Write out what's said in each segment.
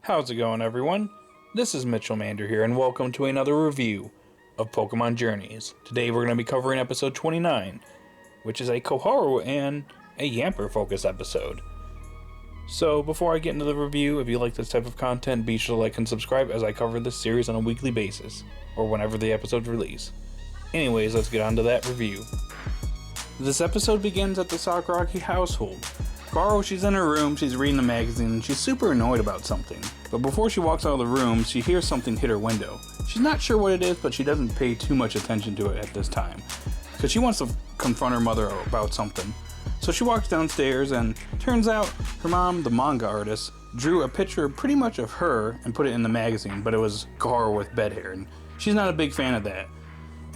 How's it going, everyone? This is Mitchell Mander here, and welcome to another review of Pokemon Journeys. Today we're going to be covering episode 29, which is a Koharu and a Yamper focused episode. So before I get into the review, if you like this type of content, be sure to like and subscribe as I cover this series on a weekly basis, or whenever the episodes release. Anyways, let's get on to that review. This episode begins at the Sakuragi household. Koharu, she's in her room, she's reading a magazine, and she's super annoyed about something. But before she walks out of the room, she hears something hit her window. She's not sure what it is, but she doesn't pay too much attention to it at this time, because she wants to confront her mother about something. So she walks downstairs, and turns out her mom, the manga artist, drew a picture pretty much of her and put it in the magazine, but it was Koharu with bed hair, and she's not a big fan of that.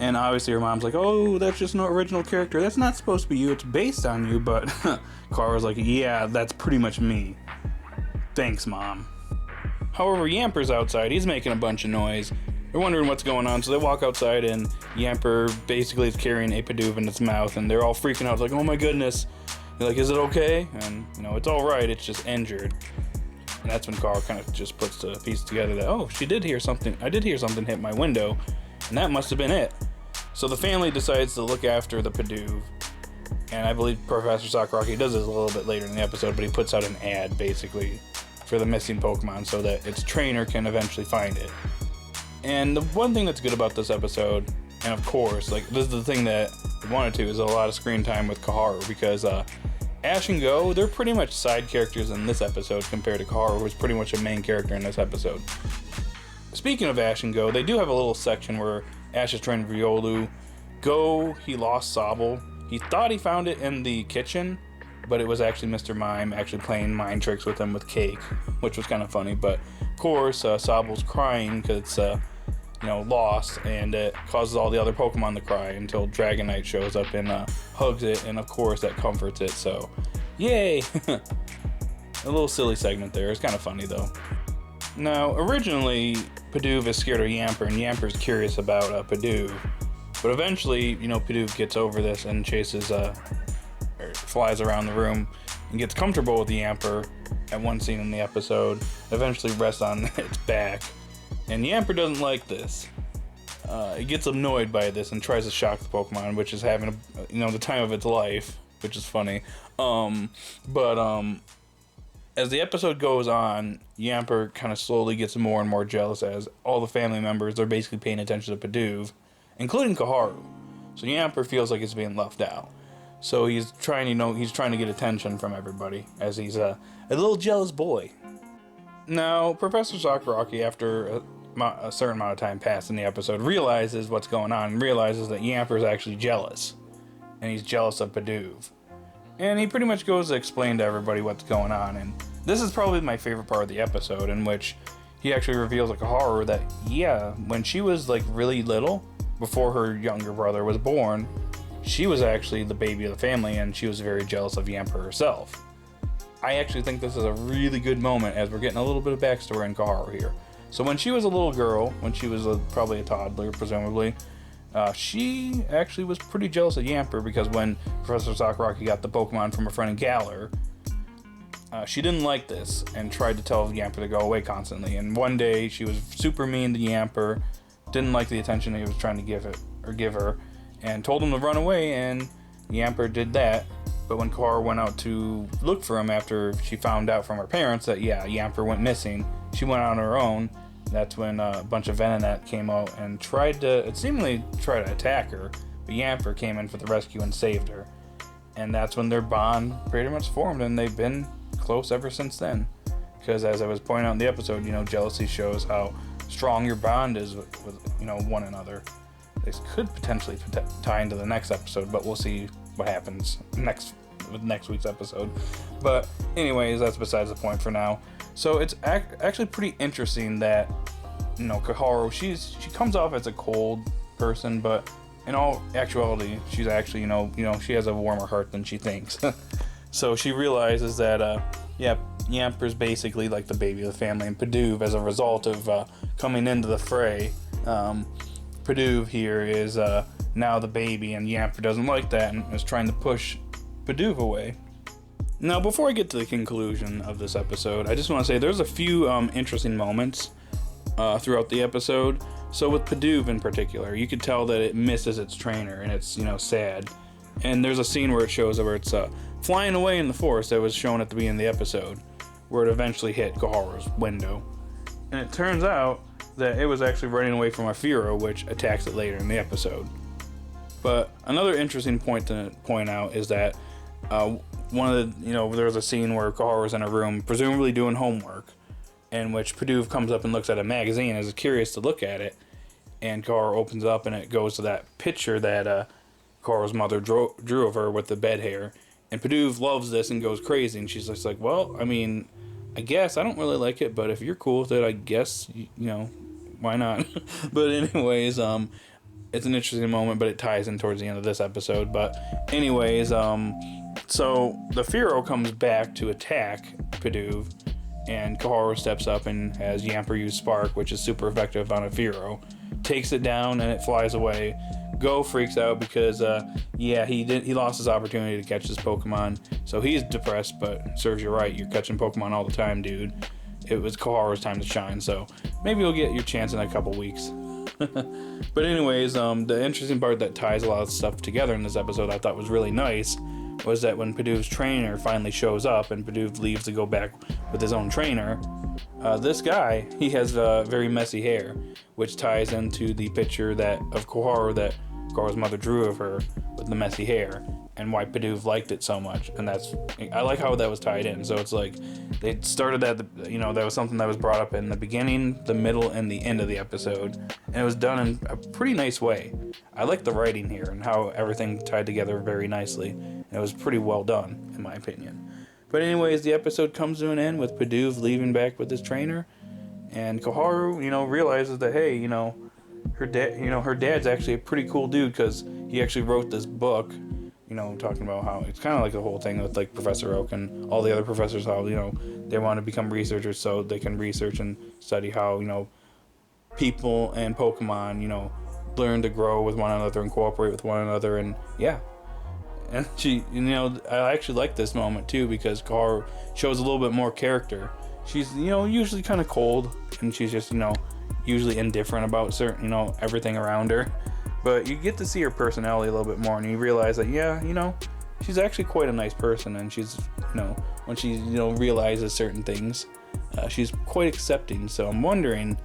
And obviously her mom's like, oh, that's just no original character. That's not supposed to be you. It's based on you. But Koharu's like, yeah, that's pretty much me. Thanks, Mom. However, Yamper's outside. He's making a bunch of noise. They're wondering what's going on. So they walk outside and Yamper basically is carrying a Pidove in its mouth. And they're all freaking out. Like, oh my goodness. They're like, is it okay? And, it's all right. It's just injured. And that's when Koharu kind of just puts the piece together that, oh, she did hear something. I did hear something hit my window. And that must have been it. So the family decides to look after the Pidove. And I believe Professor Sakuragi does this a little bit later in the episode, but he puts out an ad, basically, for the missing Pokemon so that its trainer can eventually find it. And the one thing that's good about this episode, and of course, this is the thing that I wanted to, is a lot of screen time with Koharu, because Ash and Go, they're pretty much side characters in this episode compared to Koharu, who's pretty much a main character in this episode. Speaking of Ash and Go, they do have a little section where Ash is training for Riolu. Go, he lost Sobble. He thought he found it in the kitchen, but it was actually Mr. Mime actually playing mind tricks with him with cake, which was kind of funny. But of course, Sobble's crying because it's lost, and it causes all the other Pokemon to cry until Dragonite shows up and hugs it, and of course that comforts it. So, yay! A little silly segment there. It's kind of funny though. Now, originally, Pidove is scared of Yamper, and Yamper's curious about Pidove. But eventually, Pidove gets over this and chases, or flies around the room and gets comfortable with the Yamper at one scene in the episode. Eventually rests on its back. And Yamper doesn't like this. It gets annoyed by this and tries to shock the Pokemon, which is having, the time of its life, which is funny. As the episode goes on, Yamper kind of slowly gets more and more jealous as all the family members are basically paying attention to Pidove, including Koharu. So Yamper feels like he's being left out. So he's trying, to get attention from everybody, as he's a little jealous boy. Now, Professor Sakuragi, after a certain amount of time passed in the episode, realizes what's going on and realizes that Yamper is actually jealous. And he's jealous of Pidove. And he pretty much goes to explain to everybody what's going on, and this is probably my favorite part of the episode, in which he actually reveals to Koharu that, yeah, when she was really little, before her younger brother was born, she was actually the baby of the family, and she was very jealous of Yamper herself. I actually think this is a really good moment, as we're getting a little bit of backstory in Koharu here. So when she was a little girl, when she was probably a toddler, presumably, she actually was pretty jealous of Yamper, because when Professor Sakuragi got the Pokemon from her friend Galar, she didn't like this and tried to tell Yamper to go away constantly. And one day she was super mean to Yamper, didn't like the attention he was trying to give her, and told him to run away, and Yamper did that. But when Koharu went out to look for him after she found out from her parents that, Yamper went missing, she went on her own. That's when a bunch of Venonat came out and seemingly tried to attack her, but Yamper came in for the rescue and saved her. And that's when their bond pretty much formed, and they've been close ever since then. Because as I was pointing out in the episode, jealousy shows how strong your bond is with one another. This could potentially tie into the next episode, but we'll see what happens with next week's episode. But anyways, that's besides the point for now. So it's actually pretty interesting that, Koharu, she comes off as a cold person, but in all actuality, she's actually, she has a warmer heart than she thinks. So she realizes that, Yamper's basically like the baby of the family, and Pidove, as a result of coming into the fray, Pidove here is now the baby, and Yamper doesn't like that and is trying to push Pidove away. Now, before I get to the conclusion of this episode, I just want to say there's a few interesting moments throughout the episode. So with Pidove in particular, you could tell that it misses its trainer, and it's, sad. And there's a scene where it shows where it's flying away in the forest that was shown at the beginning of the episode, where it eventually hit Koharu's window. And it turns out that it was actually running away from a Firo, which attacks it later in the episode. But another interesting point to point out is that one of the, there was a scene where Koharu's in a room, presumably doing homework, in which Pidove comes up and looks at a magazine, is curious to look at it, and Koharu opens it up, and it goes to that picture that Koharu's mother drew of her with the bed hair. And Pidove loves this and goes crazy, and she's just like, well, I guess I don't really like it, but if you're cool with it, I guess, why not? But anyways, it's an interesting moment, but it ties in towards the end of this episode. But anyways, so the Firo comes back to attack Pidove, and Koharu steps up and has Yamper use Spark, which is super effective on a Firo, takes it down, and it flies away. Go freaks out because he lost his opportunity to catch this Pokemon, so he's depressed. But serves you right, you're catching Pokemon all the time, dude. It was Koharu's time to shine, so maybe you'll get your chance in a couple weeks. But anyways, the interesting part that ties a lot of stuff together in this episode I thought was really nice was that when Pidove's trainer finally shows up and Pidove leaves to go back with his own trainer, this guy, he has very messy hair, which ties into the picture of Koharu that Koharu's mother drew of her with the messy hair, and why Pidove liked it so much. And I like how that was tied in. So it's like they started that, that was something that was brought up in the beginning, the middle, and the end of the episode, and it was done in a pretty nice way. I like the writing here and how everything tied together very nicely. And it was pretty well done, in my opinion. But anyways, the episode comes to an end with Pidove leaving back with his trainer, and Koharu, realizes that, hey, her dad's actually a pretty cool dude, because he actually wrote this book, talking about how it's kind of like the whole thing with like Professor Oak and all the other professors, how they want to become researchers so they can research and study how people and Pokemon learn to grow with one another and cooperate with one another. And yeah, and she, I actually like this moment too, because Koharu shows a little bit more character. She's usually kind of cold, and she's just usually indifferent about certain everything around her. But you get to see her personality a little bit more, and you realize that, she's actually quite a nice person, and she's, when she, realizes certain things, she's quite accepting. So I'm wondering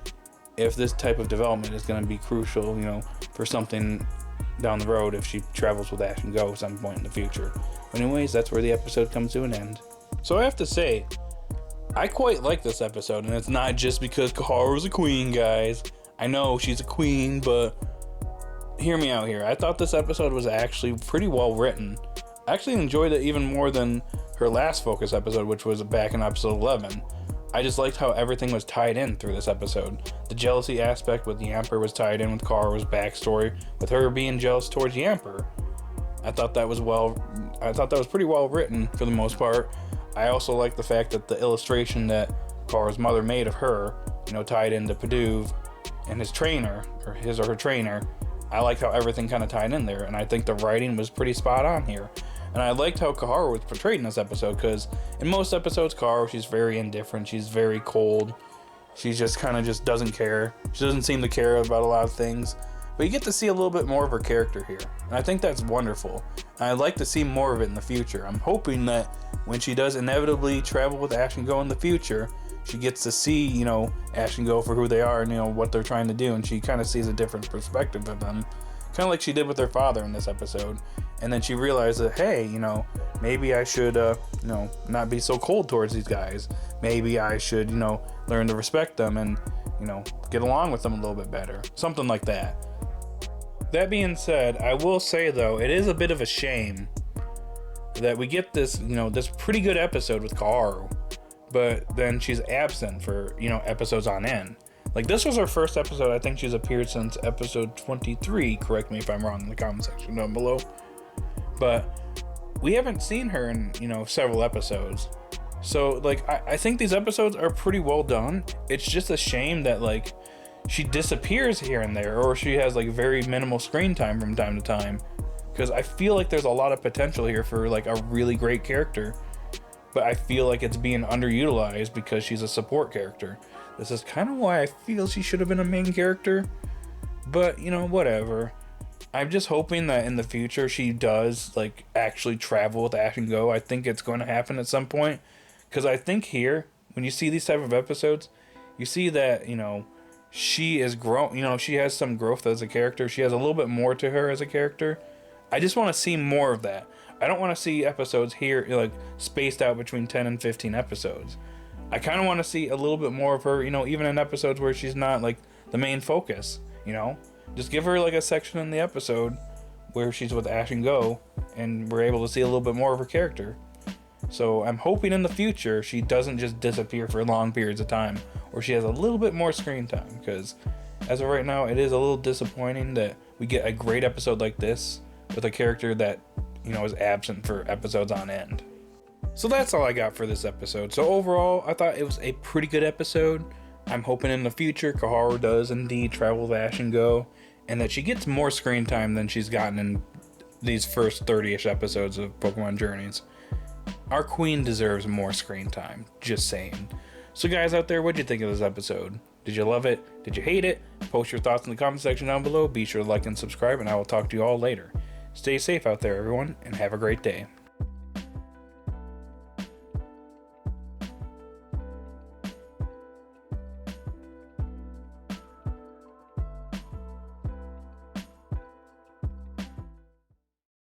if this type of development is going to be crucial, for something down the road if she travels with Ash and Go at some point in the future. But anyways, that's where the episode comes to an end. So I have to say, I quite like this episode, and it's not just because Koharu's a queen, guys. I know she's a queen, but hear me out here. I thought this episode was actually pretty well written. I actually enjoyed it even more than her last Focus episode, which was back in episode 11. I just liked how everything was tied in through this episode. The jealousy aspect with Yamper was tied in with Koharu's backstory, with her being jealous towards Yamper. I thought that was pretty well written for the most part. I also like the fact that the illustration that Koharu's mother made of her, tied into Pidove and his trainer, or his or her trainer. I liked how everything kind of tied in there, and I think the writing was pretty spot on here. And I liked how Koharu was portrayed in this episode, because in most episodes, Koharu, she's very indifferent, she's very cold, she just kind of just doesn't care. She doesn't seem to care about a lot of things. But you get to see a little bit more of her character here, and I think that's wonderful. And I'd like to see more of it in the future. I'm hoping that when she does inevitably travel with Ash and Go in the future, she gets to see, Ash and Go for who they are and, what they're trying to do, and she kind of sees a different perspective of them, kind of like she did with her father in this episode. And then she realized that, hey, maybe I should, not be so cold towards these guys. Maybe I should, learn to respect them and, get along with them a little bit better. Something like that. That being said, I will say, though, it is a bit of a shame that we get this, this pretty good episode with Koharu, but then she's absent for, episodes on end. Like, this was her first episode. I think she's appeared since episode 23. Correct me if I'm wrong in the comment section down below. But we haven't seen her in, several episodes. So, I think these episodes are pretty well done. It's just a shame that, she disappears here and there, or she has, very minimal screen time from time to time. Because I feel like there's a lot of potential here for, a really great character. but I feel like it's being underutilized because she's a support character. This is kind of why I feel she should have been a main character, but you know, whatever. I'm just hoping that in the future she does like actually travel with Ash and Go. I think it's going to happen at some point, because I think here, when you see these type of episodes, you see that, you know, she is grown, you know, she has some growth as a character. She has a little bit more to her as a character. I just want to see more of that. I don't want to see episodes here like spaced out between 10 and 15 episodes. I kind of want to see a little bit more of her, you know, even in episodes where she's not like the main focus, you know. Just give her like a section in the episode where she's with Ash and Go, and we're able to see a little bit more of her character. So I'm hoping in the future she doesn't just disappear for long periods of time, or she has a little bit more screen time, because as of right now, it is a little disappointing that we get a great episode like this with a character that, you know, is absent for episodes on end. So that's all I got for this episode. So overall, I thought it was a pretty good episode. I'm hoping in the future Koharu does indeed travel with Ash and Go, and that she gets more screen time than she's gotten in these first 30-ish episodes of Pokemon Journeys. Our queen deserves more screen time, just saying. So guys out there, what'd you think of this episode? Did you love it? Did you hate it? Post your thoughts in the comment section down below. Be sure to like and subscribe, and I will talk to you all later. Stay safe out there, everyone, and have a great day.